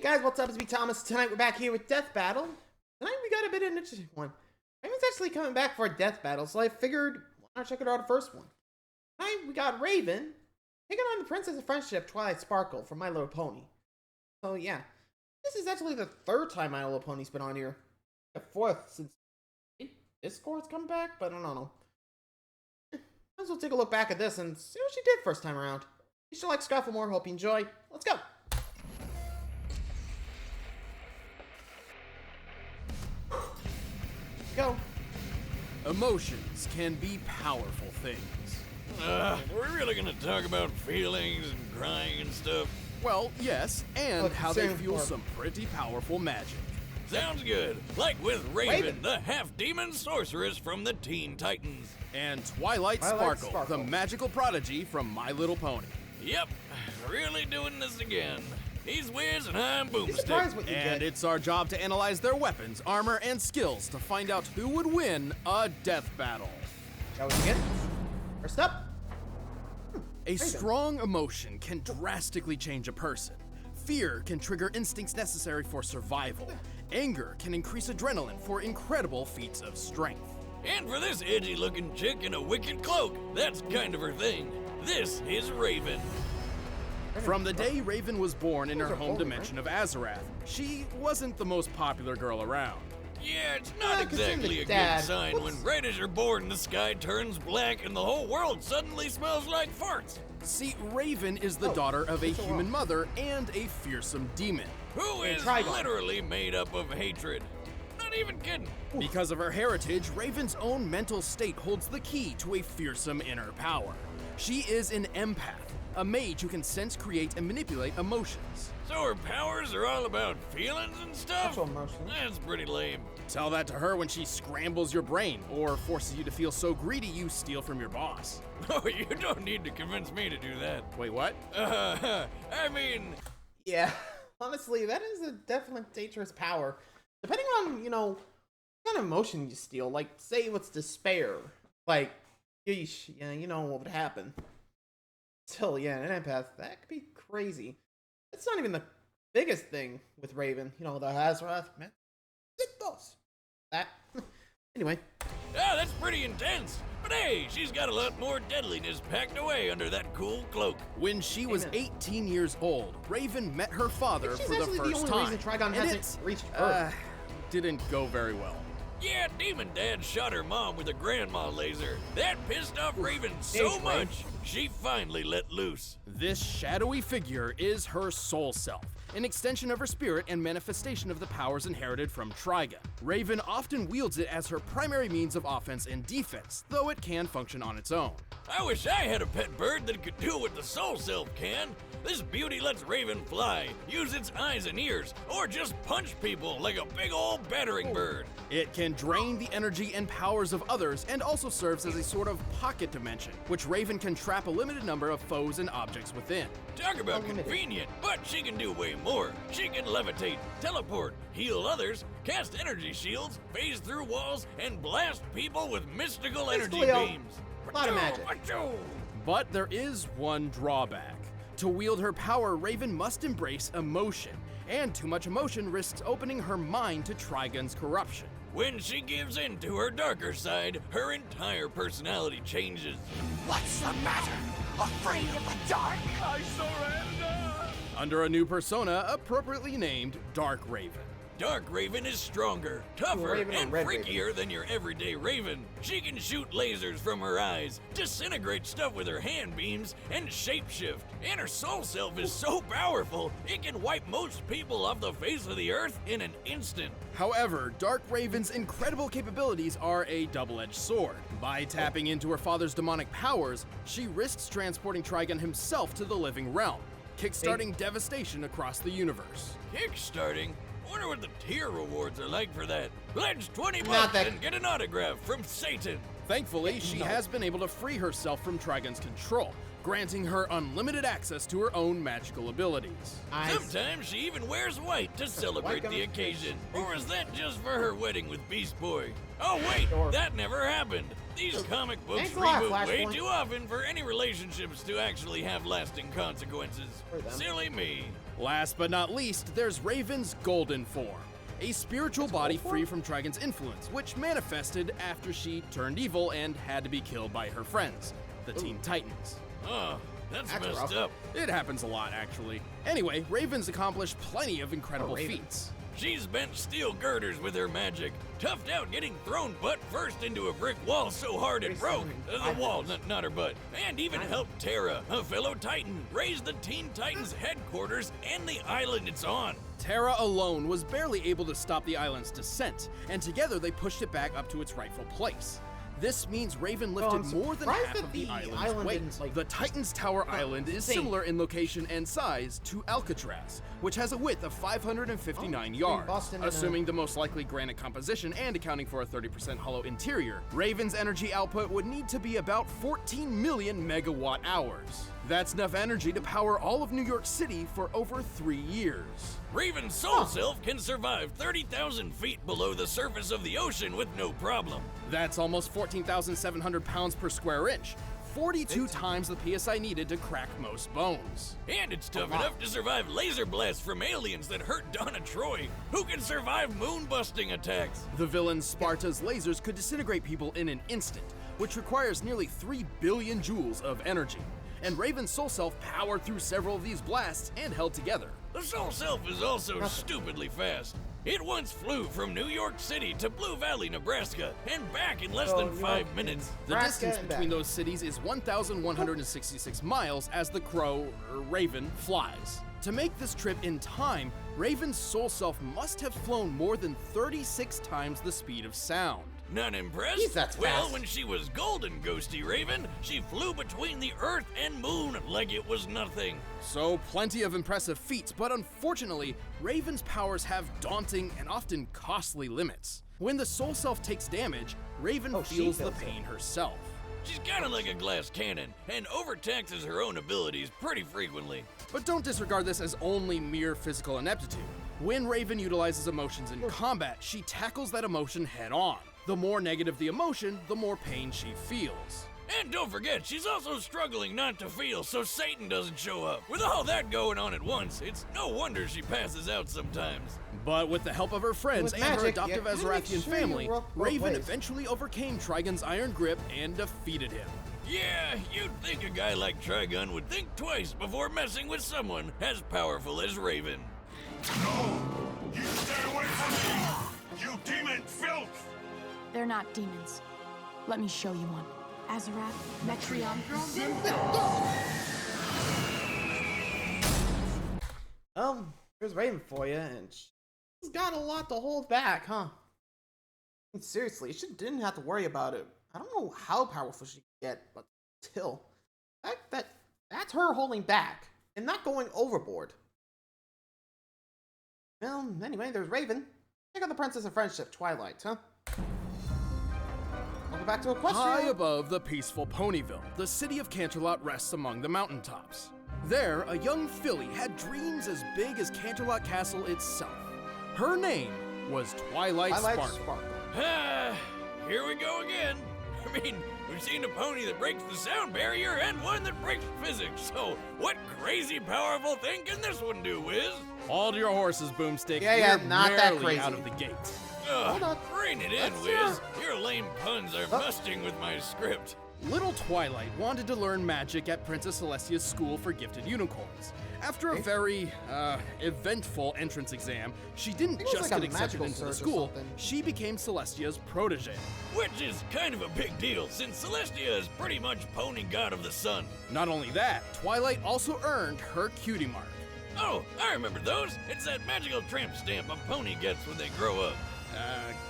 Hey guys, what's up? It's me, Thomas. Tonight we're back here with Death Battle. Tonight we got a bit of an interesting one. Raven's actually coming back for a Death Battle, so I figured why not check it out the first one. Tonight we got Raven taking on the Princess of Friendship, Twilight Sparkle from My Little Pony. So yeah, this is actually the third time My Little Pony's been on here. The fourth since Discord's come back, but I don't know. Might as well take a look back at this and see what she did first time around. If you still like Scufflemore, hope you enjoy. Let's go! Go. Emotions can be powerful things. We're really gonna talk about feelings and crying and stuff? Well, yes, and Look, how they same fuel form. some pretty powerful magic. Sounds good. Like with Raven, the half-demon sorceress from the Teen Titans. And Twilight Sparkle, the magical prodigy from My Little Pony. Yep, really doing this again. He's Wiz and I'm Be surprised Boomstick. what you And get. it's our job to analyze their weapons, armor, and skills to find out who would win a death battle. Shall we begin? First up. A strong emotion can drastically change a person. Fear can trigger instincts necessary for survival. Anger can increase adrenaline for incredible feats of strength. And for this edgy-looking chick in a wicked cloak, that's kind of her thing. This is Raven. From the day Raven was born in her home dimension of Azarath, she wasn't the most popular girl around. Yeah, it's not Yeah, 'cause I'm exactly the a dad. good sign when right as you're born, the sky turns black and the whole world suddenly smells like farts. See, Raven is the daughter of a human mother and a fearsome demon. Who is Trigon. literally made up of hatred. Not even kidding. Because of her heritage, Raven's own mental state holds the key to a fearsome inner power. She is an empath, a mage who can sense, create, and manipulate emotions. So her powers are all about feelings and stuff? Actual emotions. That's pretty lame. Tell that to her when she scrambles your brain or forces you to feel so greedy you steal from your boss. Oh, you don't need to convince me to do that. Wait, what? I mean, Yeah, honestly, that is a definite dangerous power. Depending on, what kind of emotion you steal. Like, say it's despair. Like, yeesh, yeah, you know what would happen. Still, yeah, an empath, that could be crazy. It's not even the biggest thing with Raven. The Azarath, man. Sick boss. That. Anyway. that's pretty intense. But hey, she's got a lot more deadliness packed away under that cool cloak. When she was Amen. 18 years old, Raven met her father She's for the actually the first only time. reason Trigon and hasn't it, reached Earth. didn't go very well. Yeah, Demon Dad shot her mom with a grandma laser. That pissed off Raven so Thanks, much, she finally let loose. This shadowy figure is her soul self, an extension of her spirit and manifestation of the powers inherited from Trigon. Raven often wields it as her primary means of offense and defense, though it can function on its own. I wish I had a pet bird that could do what the soul self can. This beauty lets Raven fly, use its eyes and ears, or just punch people like a big old battering bird. It can drain the energy and powers of others and also serves as a sort of pocket dimension, which Raven can trap a limited number of foes and objects within. Talk about Unlimited. convenient, but she can do way more. She can levitate, teleport, heal others, cast energy shields, phase through walls, and blast people with mystical energy Basically, beams. a lot of magic. Achoo! But there is one drawback. To wield her power, Raven must embrace emotion, and too much emotion risks opening her mind to Trigon's corruption. When she gives in to her darker side, her entire personality changes. What's the matter? Afraid of the dark? I surrender! Under a new persona appropriately named Dark Raven. Dark Raven is stronger, tougher, Raven or and Red freakier than your everyday Raven. She can shoot lasers from her eyes, disintegrate stuff with her hand beams, and shapeshift. And her soul self is so powerful, it can wipe most people off the face of the earth in an instant. However, Dark Raven's incredible capabilities are a double-edged sword. By tapping into her father's demonic powers, she risks transporting Trigon himself to the living realm, kickstarting devastation across the universe. Kickstarting? Wonder what the tier rewards are like for that. Pledge 20 Not bucks that- and get an autograph from Satan. Thankfully, she has been able to free herself from Trigon's control, granting her unlimited access to her own magical abilities. Sometimes she even wears white to celebrate on the her occasion. Or is that just for her wedding with Beast Boy? Oh wait, Sure. that never happened. These comic books Thanks a lot, reboot way Flashpoint. too often for any relationships to actually have lasting consequences. For them. Silly me. Last but not least, there's Raven's golden form, a spiritual body free from Trigon's influence, which manifested after she turned evil and had to be killed by her friends, the Teen Titans. Oh, that's That's messed rough. up. It happens a lot, actually. Anyway, Raven's accomplished plenty of incredible Raven. feats. She's bent steel girders with her magic, toughed out getting thrown butt first into a brick wall so hard it broke. The wall, not her butt. And even helped Terra, a fellow Titan, raise the Teen Titans headquarters and the island it's on. Terra alone was barely able to stop the island's descent, and together they pushed it back up to its rightful place. This means Raven lifted I'm more than surprised half that of the the island's island weight. didn't, like, The Titan's Tower Island is insane. similar in location and size to Alcatraz, which has a width of 559 yards. Boston and, Assuming the most likely granite composition and accounting for a 30% hollow interior, Raven's energy output would need to be about 14 million megawatt hours. That's enough energy to power all of New York City for over 3 years. Raven's soul self can survive 30,000 feet below the surface of the ocean with no problem. That's almost 14,700 pounds per square inch, 42 times the PSI needed to crack most bones. And it's tough enough to survive laser blasts from aliens that hurt Donna Troy, who can survive moon-busting attacks. The villain Sparta's lasers could disintegrate people in an instant, which requires nearly 3 billion joules of energy. And Raven's soul self powered through several of these blasts and held together. The soul self is also stupidly fast. It once flew from New York City to Blue Valley, Nebraska, and back in less than 5 minutes. The Nebraska distance and between back. those cities is 1,166 miles as the Raven flies. To make this trip in time, Raven's soul self must have flown more than 36 times the speed of sound. Not impressed? Jeez, that's well, fast. when she was golden, Ghosty Raven, she flew between the Earth and Moon like it was nothing. So, plenty of impressive feats, but unfortunately, Raven's powers have daunting and often costly limits. When the soul self takes damage, Raven Oh, she feels the feels it. pain herself. She's kinda like a glass cannon, and overtaxes her own abilities pretty frequently. But don't disregard this as only mere physical ineptitude. When Raven utilizes emotions in combat, she tackles that emotion head on. The more negative the emotion, the more pain she feels. And don't forget, she's also struggling not to feel so Satan doesn't show up. With all that going on at once, it's no wonder she passes out sometimes. But with the help of her friends With and her magic, adoptive you gotta make Azrathian sure you family, work both Raven ways. eventually overcame Trigon's iron grip and defeated him. Yeah, you'd think a guy like Trigun would think twice before messing with someone as powerful as Raven. No! You stay away from me! You demon filth! They're not demons. Let me show you one. Azarath, Metreon, Here's Raven for you, and she's got a lot to hold back, huh? I mean, seriously, she didn't have to worry about it. I don't know how powerful she can get, but still, that's her holding back and not going overboard. Well, anyway, there's Raven. Check out the Princess of Friendship, Twilight, huh? Welcome back to Equestria. High above the peaceful Ponyville, the city of Canterlot rests among the mountaintops. There, a young filly had dreams as big as Canterlot Castle itself. Her name was Twilight Sparkle. Ah, here we go again. I mean, we've seen a pony that breaks the sound barrier and one that breaks physics, so what crazy powerful thing can this one do, Wiz? Hold your horses, Boomstick. Yeah, You're not that merely crazy. out of the gate. Hold on. Rein it in, Let's Wiz. Your lame puns are busting with my script. Little Twilight wanted to learn magic at Princess Celestia's School for Gifted Unicorns. After a very, eventful entrance exam, she didn't it was just like a get accepted magical into the search or school, something. she became Celestia's protege. Which is kind of a big deal, since Celestia is pretty much pony god of the sun. Not only that, Twilight also earned her cutie mark. Oh, I remember those. It's that magical tramp stamp a pony gets when they grow up.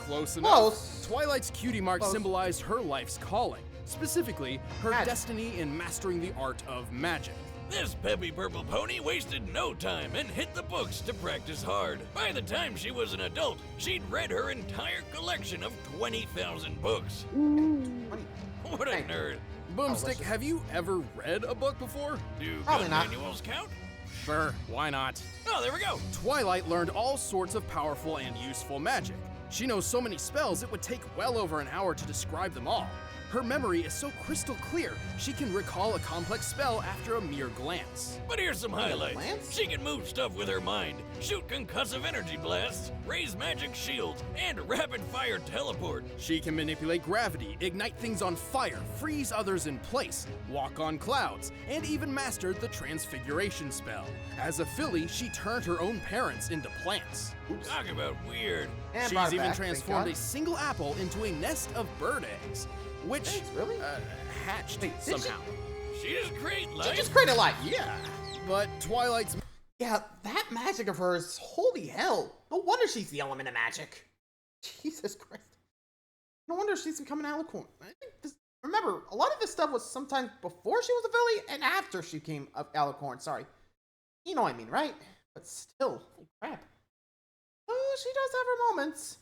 Close enough. Close. Twilight's cutie mark Close. symbolized her life's calling, specifically her Magic. destiny in mastering the art of magic. This peppy purple pony wasted no time and hit the books to practice hard. By the time she was an adult, she'd read her entire collection of 20,000 books. What a Thank you. nerd. Boomstick, have you ever read a book before? Do Probably gun not. manuals count? Sure, why not? Oh, there we go. Twilight learned all sorts of powerful and useful magic. She knows so many spells it would take well over an hour to describe them all. Her memory is so crystal clear, she can recall a complex spell after a mere glance. But here's some highlights. Lance? She can move stuff with her mind, shoot concussive energy blasts, raise magic shields, and rapid-fire teleport. She can manipulate gravity, ignite things on fire, freeze others in place, walk on clouds, and even mastered the transfiguration spell. As a filly, she turned her own parents into plants. Talk about weird. And brought She's it even back, thank transformed God. a single apple into a nest of bird eggs, which Thanks, really? hatched Wait, did she? somehow. She just great She life. just created life. Yeah, but Twilight's Yeah, that magic of hers, holy hell. No wonder she's the element of magic. Jesus Christ. No wonder she's becoming Alicorn. I think this, remember, a lot of this stuff was sometimes before she was a filly and after she came of Alicorn. Sorry. You know what I mean, right? But still, holy crap. Oh, she does have her moments.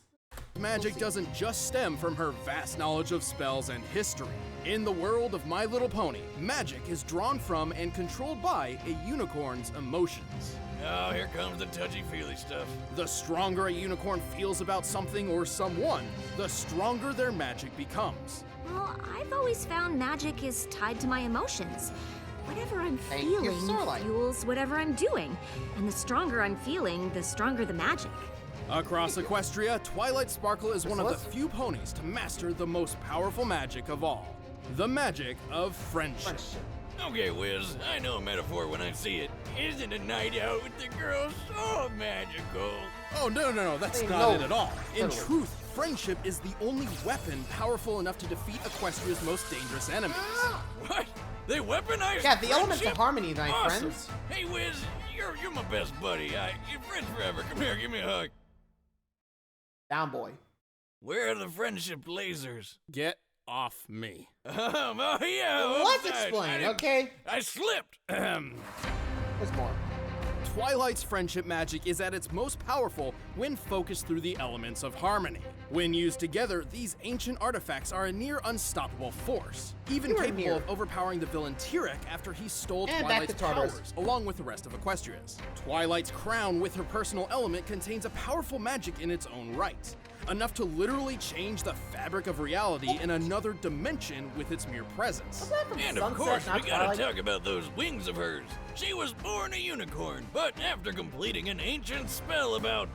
magic doesn't just stem from her vast knowledge of spells and history. In the world of My Little Pony, magic is drawn from and controlled by a unicorn's emotions. Oh, here comes the touchy-feely stuff. The stronger a unicorn feels about something or someone, the stronger their magic becomes. Well, I've always found magic is tied to my emotions. Whatever I'm Thank you, feeling Starlight. fuels whatever I'm doing. And the stronger I'm feeling, the stronger the magic. Across Equestria, Twilight Sparkle is one of the Excellent. few ponies to master the most powerful magic of all, the magic of friendship. Friendship. Okay, Wiz, I know a metaphor when I see it. Isn't a night out with the girls so magical? Oh, no, that's Hey, not no. it at all. In Totally. truth, friendship is the only weapon powerful enough to defeat Equestria's most dangerous enemies. What? They weaponized Yeah, the elements of friendship? harmony, my Awesome. friends. Hey, Wiz, you're my best buddy. You're friends forever. Come here, give me a hug. Down, boy. Where are the friendship lasers? Get off me. Oh, yeah. Let's upside. I explain, didn't- okay? I slipped. There's more. Twilight's friendship magic is at its most powerful when focused through the elements of harmony. When used together, these ancient artifacts are a near unstoppable force, even Near, capable near. of overpowering the villain Tyrek after he stole And back Twilight's to Tartarus. powers, along with the rest of Equestria's. Twilight's crown with her personal element contains a powerful magic in its own right, enough to literally change the fabric of reality in another dimension with its mere presence. And of Sunset, course, we not gotta Twilight. talk about those wings of hers. She was born a unicorn, but after completing an ancient spell about,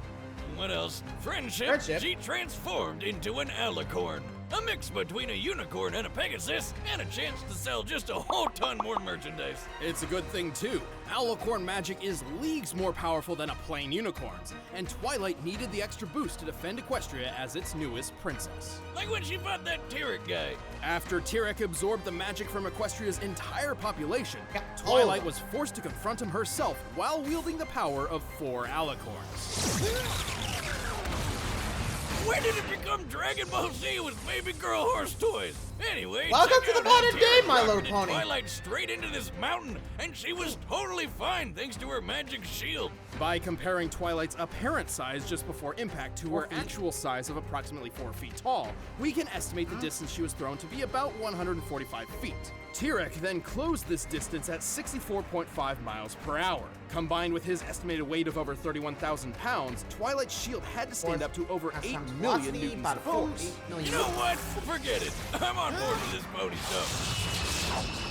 what else? Friendship, she transformed into an Alicorn. A mix between a unicorn and a Pegasus, and a chance to sell just a whole ton more merchandise. It's a good thing too. Alicorn magic is leagues more powerful than a plain unicorn's, and Twilight needed the extra boost to defend Equestria as its newest princess. Like when she fought that Tyrek guy. After Tyrek absorbed the magic from Equestria's entire population, Yeah. Twilight was forced to confront him herself while wielding the power of 4 Alicorns. When did it become Dragon Ball Z with baby girl horse toys? Anyway, Welcome check to the out how modern Tyrek day, My Little rocketed Pony. Twilight straight into this mountain, and she was totally fine thanks to her magic shield. By comparing Twilight's apparent size just before impact to 4 her feet. actual size of approximately 4 feet tall, we can estimate the distance she was thrown to be about 145 feet. Tyrek then closed this distance at 64.5 miles per hour. Combined with his estimated weight of over 31,000 pounds, Twilight's shield had to stand up to over 8 million newtons of force. You know what? Forget it. I'm on board with this pony stuff.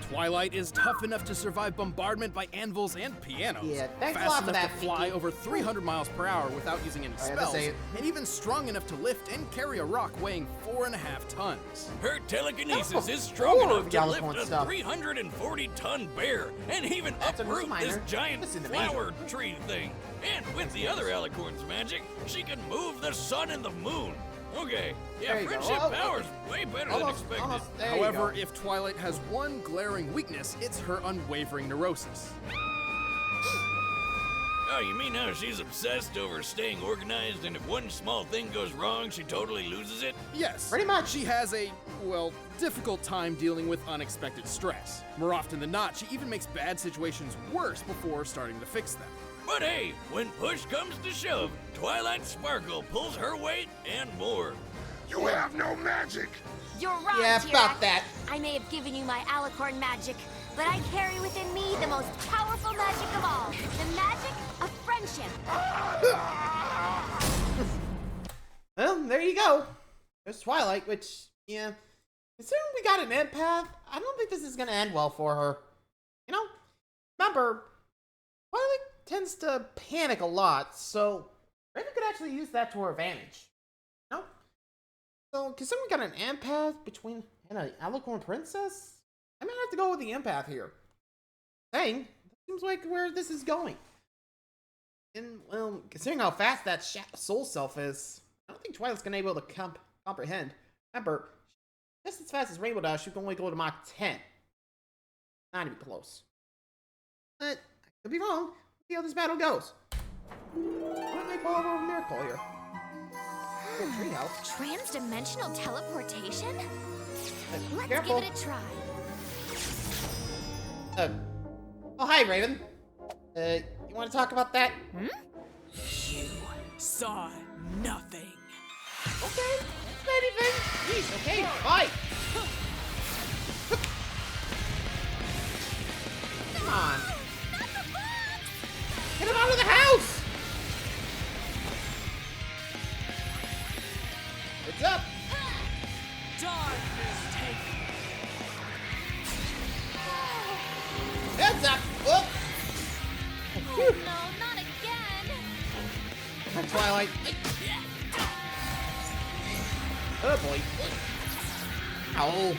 Twilight is tough enough to survive bombardment by anvils and pianos. Yeah, thanks a fast lot for enough that, to fly Pinky. over 300 miles per hour without using any I had to spells, say it. and even strong enough to lift and carry a rock weighing 4.5 tons. Her telekinesis That's is strong before enough to Alicorn lift a stuff. 340-ton bear and even That's a uproot this minor. giant This isn't amazing. flower tree thing. And with the other Alicorn's magic, she can move the sun and the moon. Okay, yeah, There you go. friendship Oh, power's way better than expected. There you However, go. if Twilight has one glaring weakness, it's her unwavering neurosis. Oh, you mean how she's obsessed over staying organized, and if one small thing goes wrong, she totally loses it? Yes, Pretty much. She has a, well, difficult time dealing with unexpected stress. More often than not, she even makes bad situations worse before starting to fix them. But hey, when push comes to shove, Twilight Sparkle pulls her weight and more. You have no magic. You're wrong, Yeah, Tyrek. about that. I may have given you my Alicorn magic, but I carry within me the most powerful magic of all. The magic of friendship. Well, there you go. There's Twilight, which Yeah. Considering we got an empath, I don't think this is gonna end well for her. You know, remember, Twilight tends to panic a lot, so Raven could actually use that to her advantage. You know? So, considering we got an empath between and an Alicorn princess, I might have to go with the empath here. Dang, that seems like where this is going. And, well, considering how fast that soul self is, I don't think Twilight's gonna be able to comprehend. Remember, just as fast as Rainbow Dash, you can only go to Mach 10. Not even close. But, I could be wrong. Let's see how this battle goes. Why am I pull over a miracle here? Treehouse. Trans-dimensional teleportation? Let's Careful. give it a try. Oh, hi, Raven. You want to talk about that? You saw nothing. Okay, that's not anything. Jeez, okay, bye. Come on. Get him out of the house! What's up? Darkness taken. Heads up! Oh! Oh no, not again! Hi, Twilight. Oh boy. Ow.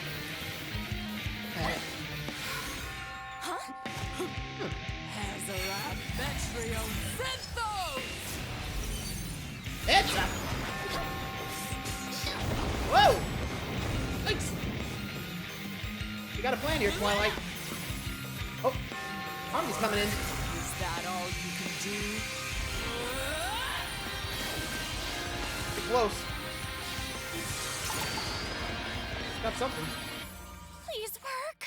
Huh? Hazara Metrio Synthos! Heads up! Whoa! Thanks! You got a plan here, Twilight. Oh, Army's coming in. Is that all you can do? Get close. Got something. Please work.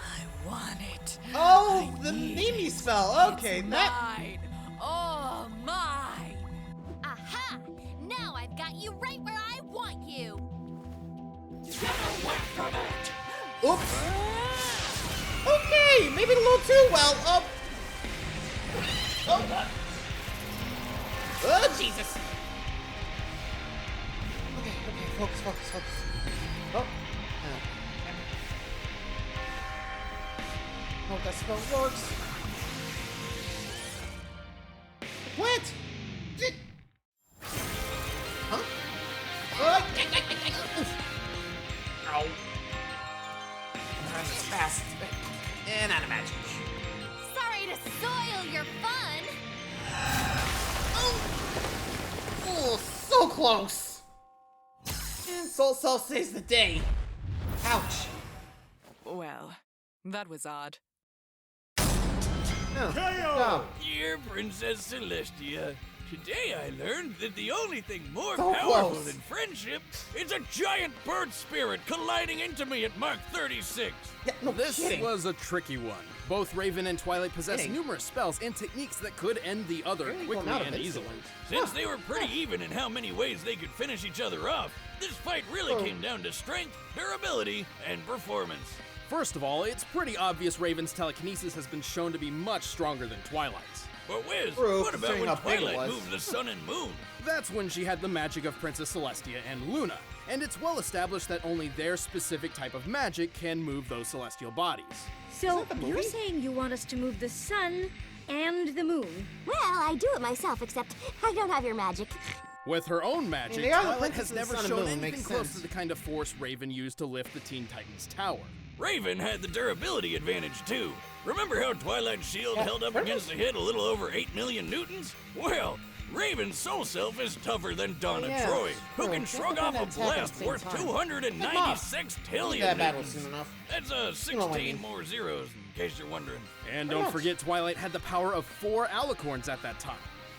I want it. Oh, I the need Mimi it. spell. Okay, It's that. mine. Oh, mine. Aha! Now I've got you right where I want you. Oops. Okay, maybe a little too well. Oh. Oh. Oh, Jesus. Okay, focus. Oh. Hope that spell works. Plant! Huh? Ow. Not as fast. And out of magic. Sorry to soil your fun. Oh, so close. And Soul Self saves the day. Ouch. Well, that was odd. Oh. Dear Princess Celestia, today I learned that the only thing more So powerful close. than friendship is a giant bird spirit colliding into me at Mach 36. Yeah, no This kidding. was a tricky one. Both Raven and Twilight possess Kidding. numerous spells and techniques that could end the other Really quickly going out and of easily. insolence. Since they were pretty even in how many ways they could finish each other off, this fight really Oh. came down to strength, durability, and performance. First of all, it's pretty obvious Raven's telekinesis has been shown to be much stronger than Twilight's. But Wiz, True, what about considering when how big it Twilight was. moved the sun and moon? That's when she had the magic of Princess Celestia and Luna, and it's well established that only their specific type of magic can move those celestial bodies. So that the you're movie? saying you want us to move the sun and the moon? Well, I do it myself, except I don't have your magic. With her own magic, they are the Twilight Princess has of the never Sun and shown Moon, anything makes close sense. to the kind of force Raven used to lift the Teen Titans Tower. Raven had the durability advantage too. Remember how Twilight's shield Yeah, held up Raven- against a hit a little over 8 million newtons? Well, Raven's soul self is tougher than Donna Yeah, Troy, who sure. can They shrug have off to a attack at the blast same worth time. 296 That trillion battle newtons. soon enough. That's know what I 16 mean. more zeros, in case you're wondering. And Pretty don't much. forget, Twilight had the power of 4 Alicorns at that time.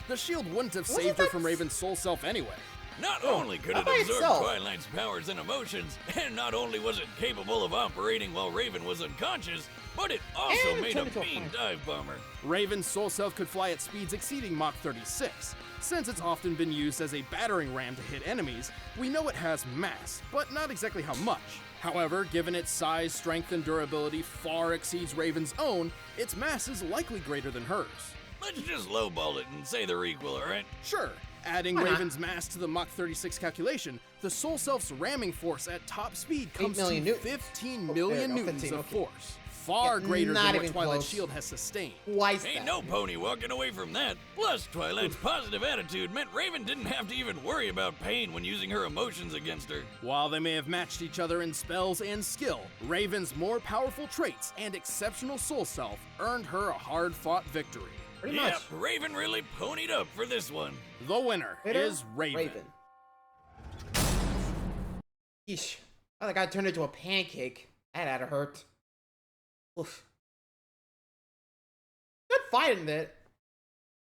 The shield wouldn't have Wasn't saved her that from s- Raven's soul self anyway. Not only could not it by absorb itself. Twilight's powers and emotions, and not only was it capable of operating while Raven was unconscious, but it also And made a turned into a mean fire. dive bomber. Raven's soul self could fly at speeds exceeding Mach 36. Since it's often been used as a battering ram to hit enemies, we know it has mass, but not exactly how much. However, given its size, strength, and durability far exceeds Raven's own, its mass is likely greater than hers. Let's just lowball it and say they're equal, alright? Sure. Adding Why not? Raven's mass to the Mach 36 calculation, the Soul Self's ramming force at top speed comes 8 million to newtons. 15 Oh, million there you go, newtons 15, of okay. force. Far Yeah, greater not than what even Twilight's close. shield has sustained. Twice Ain't that. no pony walking away from that. Plus, Twilight's positive attitude meant Raven didn't have to even worry about pain when using her emotions against her. While they may have matched each other in spells and skill, Raven's more powerful traits and exceptional soul self earned her a hard-fought victory. Pretty Yep, much. Raven really ponied up for this one. The winner Winner, is Raven. Yeesh. Oh, that guy turned into a pancake. That had to hurt. Oof. Good fight in it.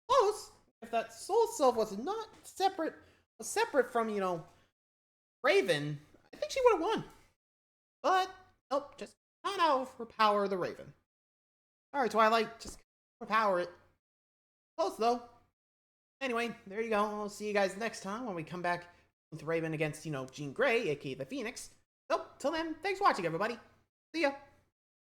Close. If that soul self was not separate, from, you know, Raven, I think she would have won. But, nope, just not overpower the Raven. Alright, Twilight, just overpower it. Close, though. Anyway, there you go. I'll see you guys next time when we come back with Raven against, you know, Jean Grey, aka the Phoenix. So, till then, thanks for watching, everybody. See ya.